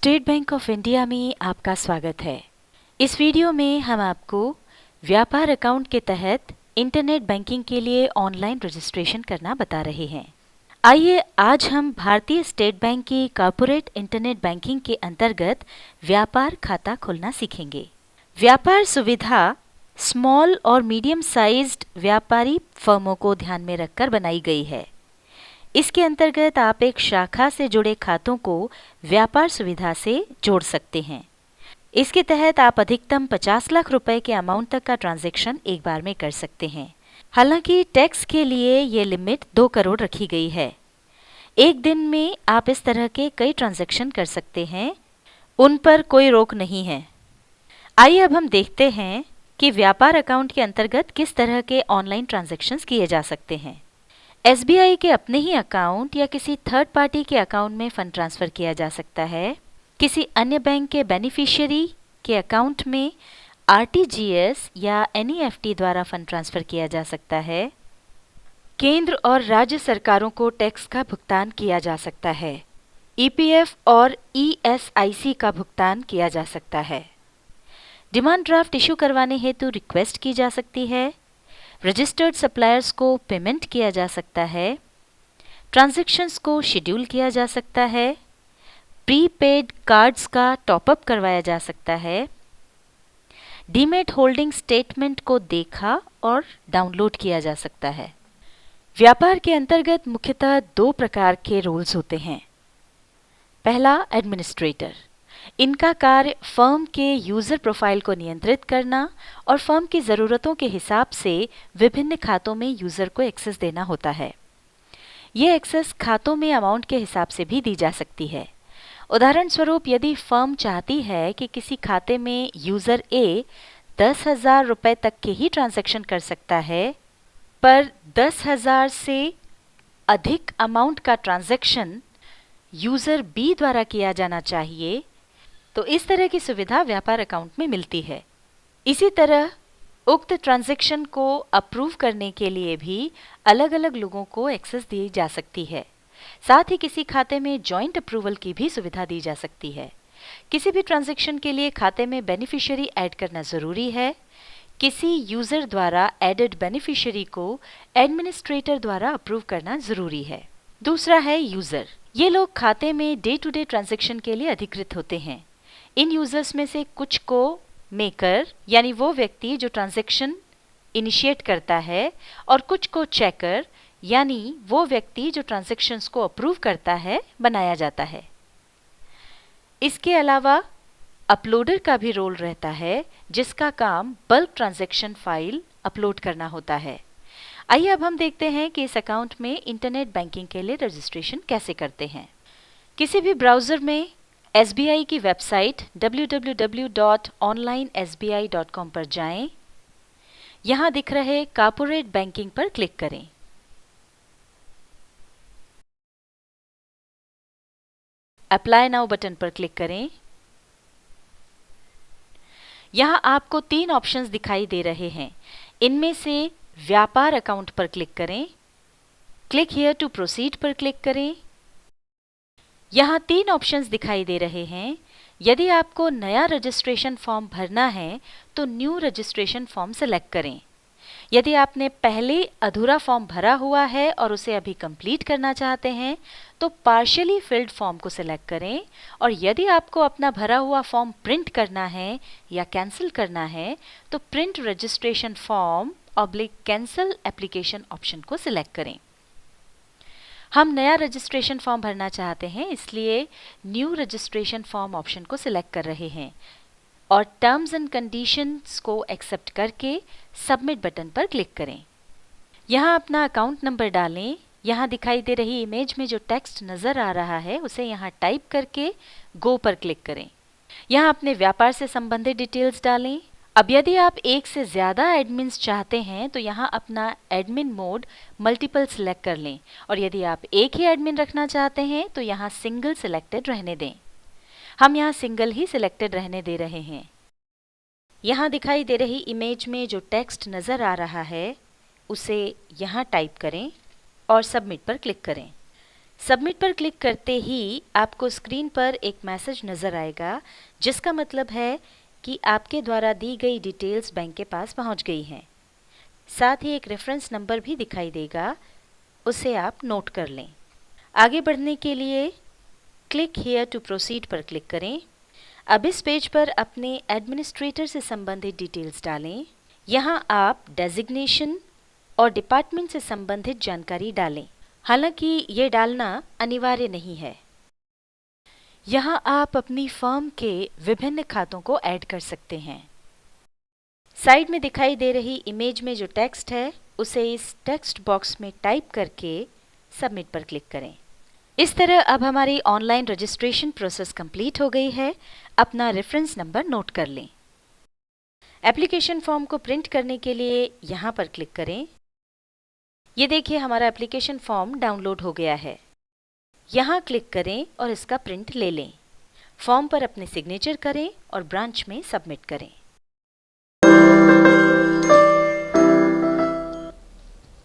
State bank of India में आपका स्वागत है। इस वीडियो में हम आपको व्यापार अकाउंट के तहत इंटरनेट बैंकिंग के लिए ऑनलाइन रजिस्ट्रेशन करना बता रहे हैं। आइए आज हम भारतीय स्टेट बैंक की कॉर्पोरेट इंटरनेट बैंकिंग के अंतर्गत व्यापार खाता खोलना सीखेंगे। व्यापार सुविधा स्मॉल और मीडियम साइज्ड व्यापारी फर्मों को ध्यान में रखकर बनाई गई है। इसके अंतर्गत आप एक शाखा से जुड़े खातों को व्यापार सुविधा से जोड़ सकते हैं। इसके तहत आप अधिकतम 50 लाख रुपए के अमाउंट तक का ट्रांजैक्शन एक बार में कर सकते हैं। हालांकि टैक्स के लिए ये लिमिट 2 करोड़ रखी गई है। एक दिन में आप इस तरह के कई ट्रांजैक्शन कर सकते हैं, उन पर कोई रोक नहीं है। आइए अब हम देखते हैं कि व्यापार अकाउंट के अंतर्गत किस तरह के ऑनलाइन ट्रांजैक्शंस किए जा सकते हैं। SBI के अपने ही अकाउंट या किसी थर्ड पार्टी के अकाउंट में फंड ट्रांसफर किया जा सकता है। किसी अन्य बैंक के बेनिफिशियरी के अकाउंट में RTGS या NEFT द्वारा फंड ट्रांसफर किया जा सकता है। केंद्र और राज्य सरकारों को टैक्स का भुगतान किया जा सकता है। EPF और ESIC का भुगतान किया जा सकता है। डिमांड ड्राफ्ट इशू करवाने हेतु रिक्वेस्ट की जा सकती है। रजिस्टर्ड सप्लायर्स को पेमेंट किया जा सकता है। ट्रांजैक्शंस को शेड्यूल किया जा सकता है। प्रीपेड कार्ड्स का टॉपअप करवाया जा सकता है। डीमेट होल्डिंग स्टेटमेंट को देखा और डाउनलोड किया जा सकता है। व्यापार के अंतर्गत मुख्यतः 2 प्रकार के रोल्स होते हैं। पहला, एडमिनिस्ट्रेटर। इनका कार्य फर्म के यूजर प्रोफाइल को नियंत्रित करना और फर्म की ज़रूरतों के हिसाब से विभिन्न खातों में यूजर को एक्सेस देना होता है। ये एक्सेस खातों में अमाउंट के हिसाब से भी दी जा सकती है। उदाहरण स्वरूप, यदि फर्म चाहती है कि किसी खाते में यूजर A 10,000 रुपए तक के ही ट्रांजैक्शन कर सकता है, पर 10,000 से अधिक अमाउंट का ट्रांजैक्शन यूजर B द्वारा किया जाना चाहिए, तो इस तरह की सुविधा व्यापार अकाउंट में मिलती है। इसी तरह उक्त ट्रांजैक्शन को अप्रूव करने के लिए भी अलग अलग लोगों को एक्सेस दी जा सकती है। साथ ही किसी खाते में जॉइंट अप्रूवल की भी सुविधा दी जा सकती है। किसी भी ट्रांजैक्शन के लिए खाते में बेनिफिशियरी ऐड करना जरूरी है। किसी यूजर द्वारा एडेड बेनिफिशियरी को एडमिनिस्ट्रेटर द्वारा अप्रूव करना जरूरी है। दूसरा है यूजर। ये लोग खाते में डे टू डे ट्रांजैक्शन के लिए अधिकृत होते हैं। इन यूजर्स में से कुछ को मेकर यानी वो व्यक्ति जो ट्रांजैक्शन इनिशिएट करता है, और कुछ को चेकर यानी वो व्यक्ति जो ट्रांजैक्शंस को अप्रूव करता है, बनाया जाता है। इसके अलावा अपलोडर का भी रोल रहता है, जिसका काम बल्क ट्रांजैक्शन फाइल अपलोड करना होता है। आइए अब हम देखते हैं कि इस अकाउंट में इंटरनेट बैंकिंग के लिए रजिस्ट्रेशन कैसे करते हैं। किसी भी ब्राउजर में SBI की वेबसाइट www.onlinesbi.com पर जाएं। यहां दिख रहे कॉर्पोरेट बैंकिंग पर क्लिक करें। अप्लाई नाउ बटन पर क्लिक करें। यहां आपको 3 ऑप्शंस दिखाई दे रहे हैं। इनमें से व्यापार अकाउंट पर क्लिक करें। क्लिक हियर टू प्रोसीड पर क्लिक करें। यहाँ 3 ऑप्शंस दिखाई दे रहे हैं। यदि आपको नया रजिस्ट्रेशन फॉर्म भरना है तो न्यू रजिस्ट्रेशन फॉर्म सेलेक्ट करें। यदि आपने पहले अधूरा फॉर्म भरा हुआ है और उसे अभी कंप्लीट करना चाहते हैं तो पार्शियली फिल्ड फॉर्म को सिलेक्ट करें, और यदि आपको अपना भरा हुआ फॉर्म प्रिंट करना है या कैंसिल करना है तो print registration form / cancel application option को सिलेक्ट करें। हम नया रजिस्ट्रेशन फॉर्म भरना चाहते हैं, इसलिए न्यू रजिस्ट्रेशन फॉर्म ऑप्शन को सिलेक्ट कर रहे हैं और टर्म्स एंड कंडीशंस को एक्सेप्ट करके सबमिट बटन पर क्लिक करें। यहाँ अपना अकाउंट नंबर डालें। यहाँ दिखाई दे रही इमेज में जो टेक्स्ट नज़र आ रहा है उसे यहाँ टाइप करके गो पर क्लिक करें। यहाँ अपने व्यापार से संबंधित डिटेल्स डालें। अब यदि आप एक से ज़्यादा एडमिन्स चाहते हैं तो यहाँ अपना एडमिन मोड मल्टीपल सिलेक्ट कर लें, और यदि आप एक ही एडमिन रखना चाहते हैं तो यहाँ सिंगल सिलेक्टेड रहने दें। हम यहाँ सिंगल ही सिलेक्टेड रहने दे रहे हैं। यहाँ दिखाई दे रही इमेज में जो टेक्स्ट नज़र आ रहा है उसे यहाँ टाइप करें और सबमिट पर क्लिक करें। सबमिट पर क्लिक करते ही आपको स्क्रीन पर एक मैसेज नज़र आएगा, जिसका मतलब है कि आपके द्वारा दी गई डिटेल्स बैंक के पास पहुंच गई हैं। साथ ही एक रेफरेंस नंबर भी दिखाई देगा, उसे आप नोट कर लें। आगे बढ़ने के लिए क्लिक हियर टू प्रोसीड पर क्लिक करें। अब इस पेज पर अपने एडमिनिस्ट्रेटर से संबंधित डिटेल्स डालें। यहाँ आप डेजिग्नेशन और डिपार्टमेंट से संबंधित जानकारी डालें। हालांकि ये डालना अनिवार्य नहीं है। यहाँ आप अपनी फर्म के विभिन्न खातों को ऐड कर सकते हैं। साइड में दिखाई दे रही इमेज में जो टेक्स्ट है, उसे इस टेक्स्ट बॉक्स में टाइप करके सबमिट पर क्लिक करें। इस तरह अब हमारी ऑनलाइन रजिस्ट्रेशन प्रोसेस कंप्लीट हो गई है। अपना रेफरेंस नंबर नोट कर लें। एप्लीकेशन फॉर्म को प्रिंट करने के लिए यहाँ पर क्लिक करें। ये देखिए, हमारा एप्लीकेशन फॉर्म डाउनलोड हो गया है। यहाँ क्लिक करें और इसका प्रिंट ले लें। फॉर्म पर अपने सिग्नेचर करें और ब्रांच में सबमिट करें।